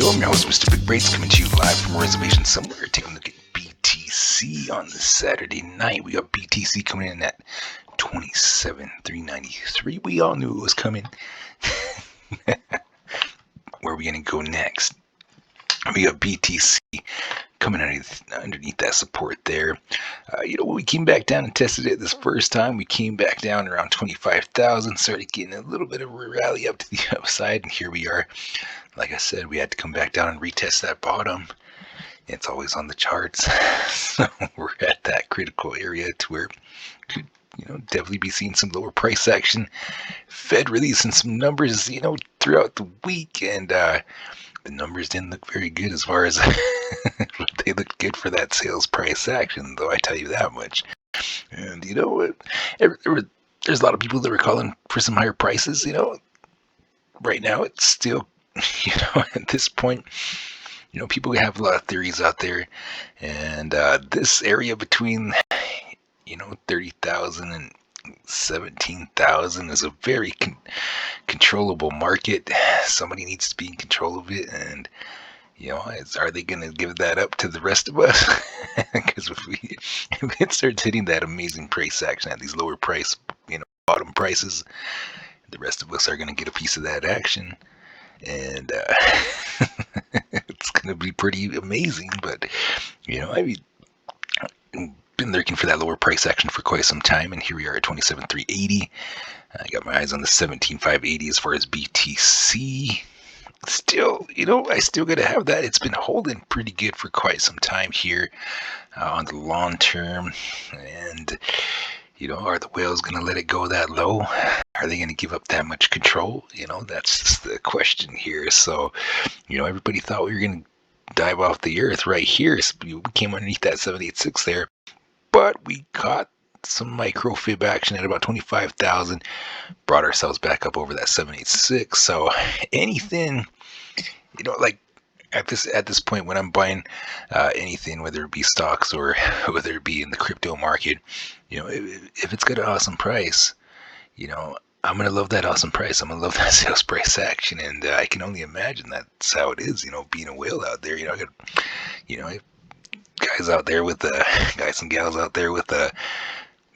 show. I'm your host, Mr. Big Brains, coming to you live from a reservation somewhere. Taking a look at BTC on this Saturday night. We got BTC coming in at 27,393. We all knew it was coming. Where are we going to go next? We got BTC coming underneath that support there. When we came back down and tested it this first time, we came back down around 25,000, started getting a little bit of a rally up to the upside, and here we are. Like I said, we had to come back down and retest that bottom. It's always on the charts. So we're at that critical area to where could definitely be seeing some lower price action. Fed releasing some numbers, throughout the week, and the numbers didn't look very good as far as they looked good for that sales price action, though, I tell you that much. And you know what? There's a lot of people that were calling for some higher prices. Right now it's still, at this point, people have a lot of theories out there, and this area between 30,000 and 17,000 is a very controllable market. Somebody needs to be in control of it, and are they going to give that up to the rest of us? Because if it starts hitting that amazing price action at these lower price, bottom prices, the rest of us are going to get a piece of that action, and it's going to be pretty amazing. But I've been looking for that lower price action for quite some time, and here we are at 27,380. I got my eyes on the 17,580 as far as BTC. Still, I still got to have that. It's been holding pretty good for quite some time here on the long term. And, are the whales going to let it go that low? Are they going to give up that much control? That's just the question here. So, everybody thought we were going to dive off the earth right here. So we came underneath that 786 there. But we caught some micro fib action at about 25,000, brought ourselves back up over that 786. So anything, like at this point when I'm buying anything, whether it be stocks or whether it be in the crypto market, if it's got an awesome price, I'm going to love that awesome price. I'm going to love that sales price action. And I can only imagine that's how it is, being a whale out there. I got, guys out there with guys and gals out there with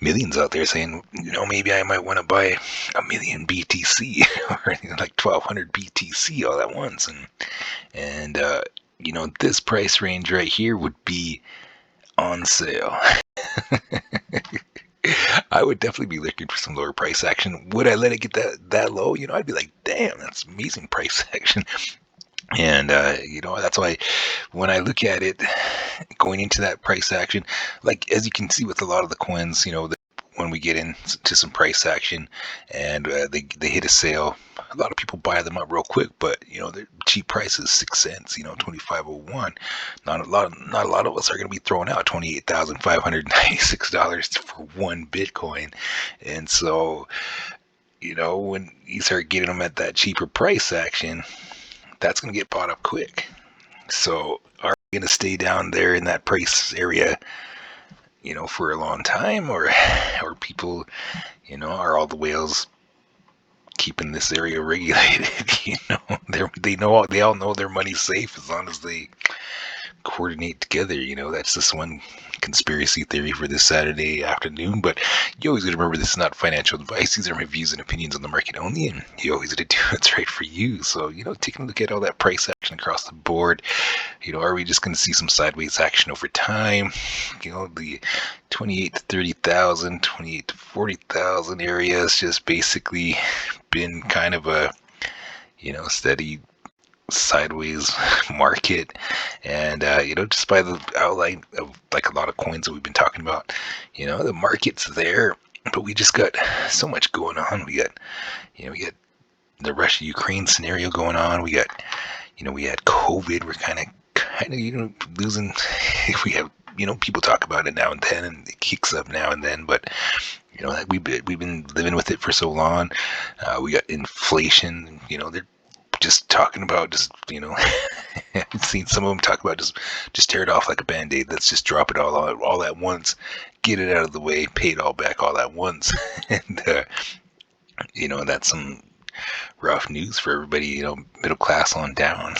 millions out there saying, maybe I might want to buy 1,000,000 BTC or like 1,200 BTC all at once, and this price range right here would be on sale. I would definitely be looking for some lower price action. Would I let it get that low? I'd be like, damn, that's amazing price action. And, that's why when I look at it going into that price action, like as you can see with a lot of the coins, when we get into some price action and they hit a sale, a lot of people buy them up real quick, but their cheap price is 6 cents, 25.01. Not a lot of us are going to be throwing out $28,596 for one Bitcoin. And so, when you start getting them at that cheaper price action, that's going to get bought up quick. So are we going to stay down there in that price area, for a long time, or people, are all the whales keeping this area regulated? They all know their money's safe as long as they coordinate together. That's just one conspiracy theory for this Saturday afternoon. But you always got to remember, this is not financial advice. These are my views and opinions on the market only, and you always got to do what's right for you. So taking a look at all that price action across the board, are we just going to see some sideways action over time? The 28 to 30,000, 28 to 40,000 area has just basically been kind of a steady sideways market. And just by the outline of like a lot of coins that we've been talking about, the market's there, but we just got so much going on. We got the Russia-Ukraine scenario going on. We got we had COVID. We're kind of losing. We have people talk about it now and then, and it kicks up now and then, but we've been living with it for so long. We got inflation. They're just talking about I've seen some of them talk about just tear it off like a band-aid. Let's just drop it all at once, get it out of the way, pay it all back all at once. And that's some rough news for everybody, middle class on down.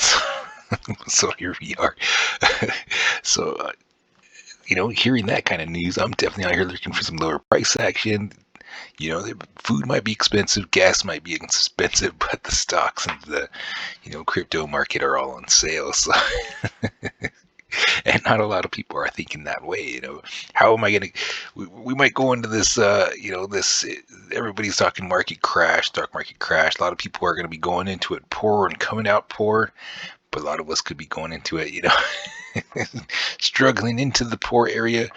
So here we are. So, hearing that kind of news, I'm definitely out here looking for some lower price action. The food might be expensive, gas might be expensive, but the stocks and the, crypto market are all on sale. So, and not a lot of people are thinking that way. How am I going to, we might go into this, everybody's talking market crash, stock market crash. A lot of people are going to be going into it poor and coming out poor, but a lot of us could be going into it, struggling into the poor area,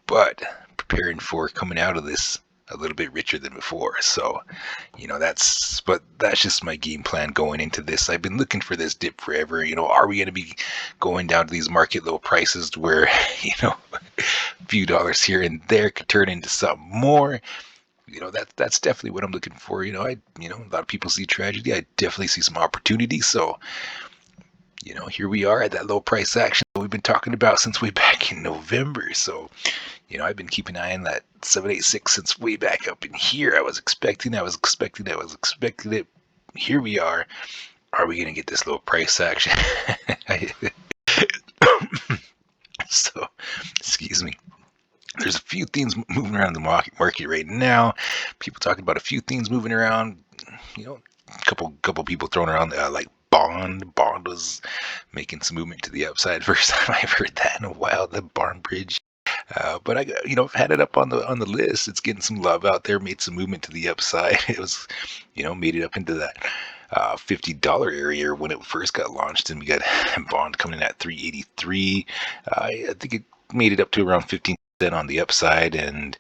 but preparing for coming out of this a little bit richer than before. So, that's just my game plan going into this. I've been looking for this dip forever. Are we going to be going down to these market low prices where, a few dollars here and there could turn into something more? That's definitely what I'm looking for. A lot of people see tragedy. I definitely see some opportunity. So, here we are at that low price action that we've been talking about since way back in November. So, I've been keeping an eye on that 786 since way back up in here. I was expecting it. Here we are. Are we going to get this low price action? So, excuse me. There's a few things moving around the market right now. People talking about a few things moving around. A couple people throwing around like Bond was making some movement to the upside. First time I've heard that in a while. The Barn Bridge. But I, had it up on the list. It's getting some love out there. Made some movement to the upside. It was, made it up into that $50 area when it first got launched, and we got Bond coming in at 383. I think it made it up to around 15% on the upside, and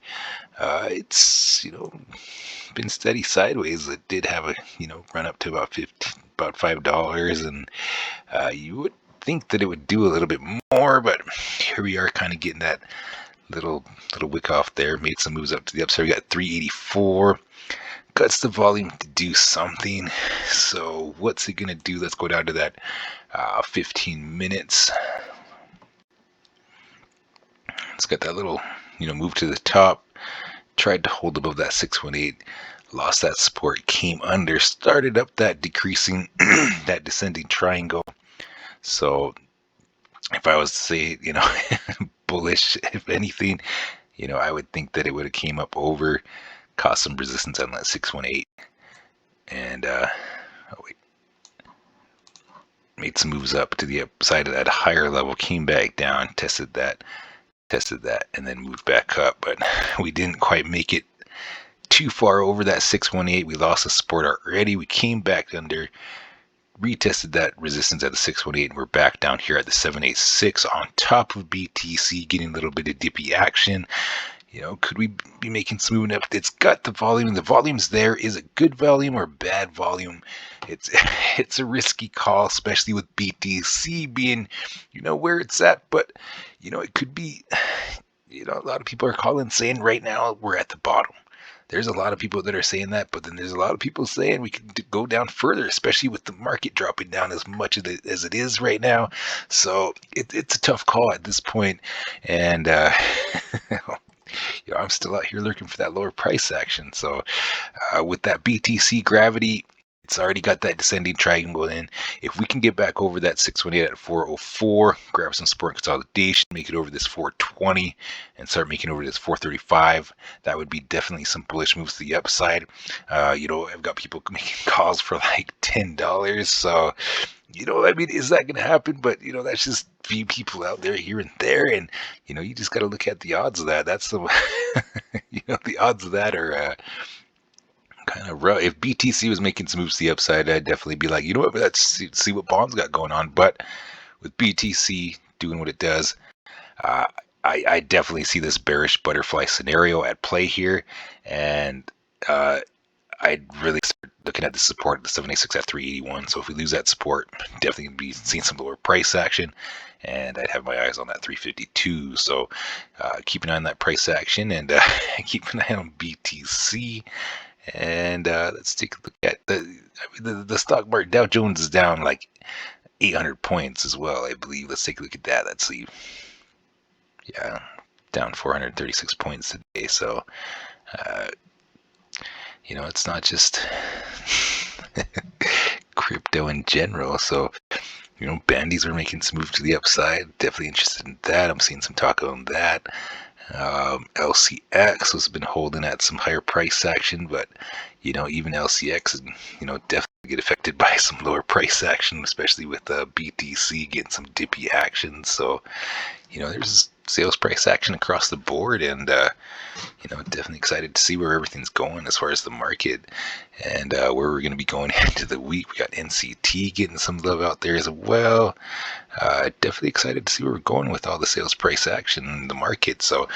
it's been steady sideways. It did have a run up to about $5, and you would think that it would do a little bit more, but here we are kind of getting that little wick off there. Made some moves up to the upside. We got 384. Cuts the volume to do something. So what's it gonna do? Let's go down to that 15 minutes. It's got that little move to the top. Tried to hold above that 618. Lost that support. Came under. Started up that decreasing, that descending triangle. So if I was to say, bullish, if anything, I would think that it would have came up over, caused some resistance on that 618, and made some moves up to the upside of that higher level, came back down, tested that, and then moved back up. But we didn't quite make it too far over that 618. We lost the support already. We came back under, retested that resistance at the 618, and we're back down here at the 786 on top of BTC, getting a little bit of dippy action. Could we be making some movement up? It's got the volume, and the volume's there. Is it good volume or bad volume? It's a risky call, especially with BTC being, where it's at. But, it could be, a lot of people are saying right now we're at the bottom. There's a lot of people that are saying that, but then there's a lot of people saying we could go down further, especially with the market dropping down as much as it is right now. So it's a tough call at this point, and I'm still out here looking for that lower price action. So with that BTC gravity, it's already got that descending triangle in. If we can get back over that 618 at 404, grab some support consolidation, make it over this 420, and start making over this 435, that would be definitely some bullish moves to the upside. I've got people making calls for like $10. So, is that going to happen? But, that's just few people out there here and there. And, you just got to look at the odds of that. That's the, the odds of that are, kind of rough. If BTC was making some moves to the upside, I'd definitely be like, let's see what Bond's got going on. But with BTC doing what it does, I definitely see this bearish butterfly scenario at play here, and I'd really start looking at the support at the 786 at 381. So if we lose that support, definitely gonna be seeing some lower price action, and I'd have my eyes on that 352. So keep an eye on that price action, and keep an eye on BTC. And let's take a look at the stock market. Dow Jones is down like 800 points as well, I believe. Let's take a look at that. Let's see. Yeah, down 436 points today. So, it's not just crypto in general. So, Bandies are making some move to the upside. Definitely interested in that. I'm seeing some talk on that. LCX has been holding at some higher price action, but even LCX, definitely get affected by some lower price action, especially with BTC getting some dippy action. So, there's sales price action across the board, and definitely excited to see where everything's going as far as the market and where we're going to be going into the week. We got NCT getting some love out there as well. Definitely excited to see where we're going with all the sales price action in the market. So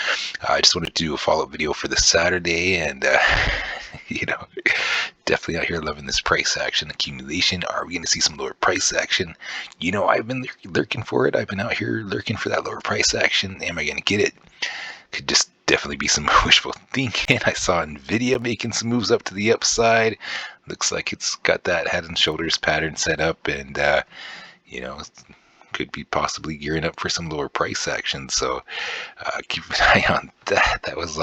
I just wanted to do a follow-up video for the Saturday, and definitely out here loving this price action accumulation. Are we going to see some lower price action? I've been lurking for it. I've been out here lurking for that lower price action. Am I going to get it? Could just definitely be some wishful thinking. I saw Nvidia making some moves up to the upside. Looks like it's got that head and shoulders pattern set up, and could be possibly gearing up for some lower price action. So keep an eye on that. That was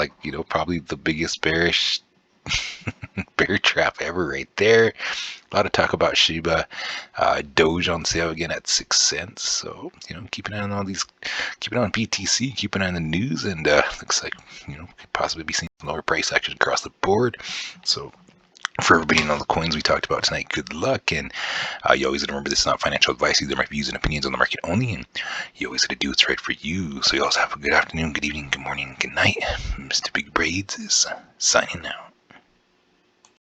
probably the biggest bearish bear trap ever right there. A lot of talk about Shiba. Doge on sale again at 6 cents. So, keep an eye on all these. Keep an eye on BTC. Keep an eye on the news. And looks like, could possibly be seeing lower price action across the board. So, for everybody and all the coins we talked about tonight, good luck. And you always got to remember, this is not financial advice. These are my views and opinions on the market only. And you always got to do what's right for you. So, you also have a good afternoon, good evening, good morning, good night. Mr. Big Braids is signing out.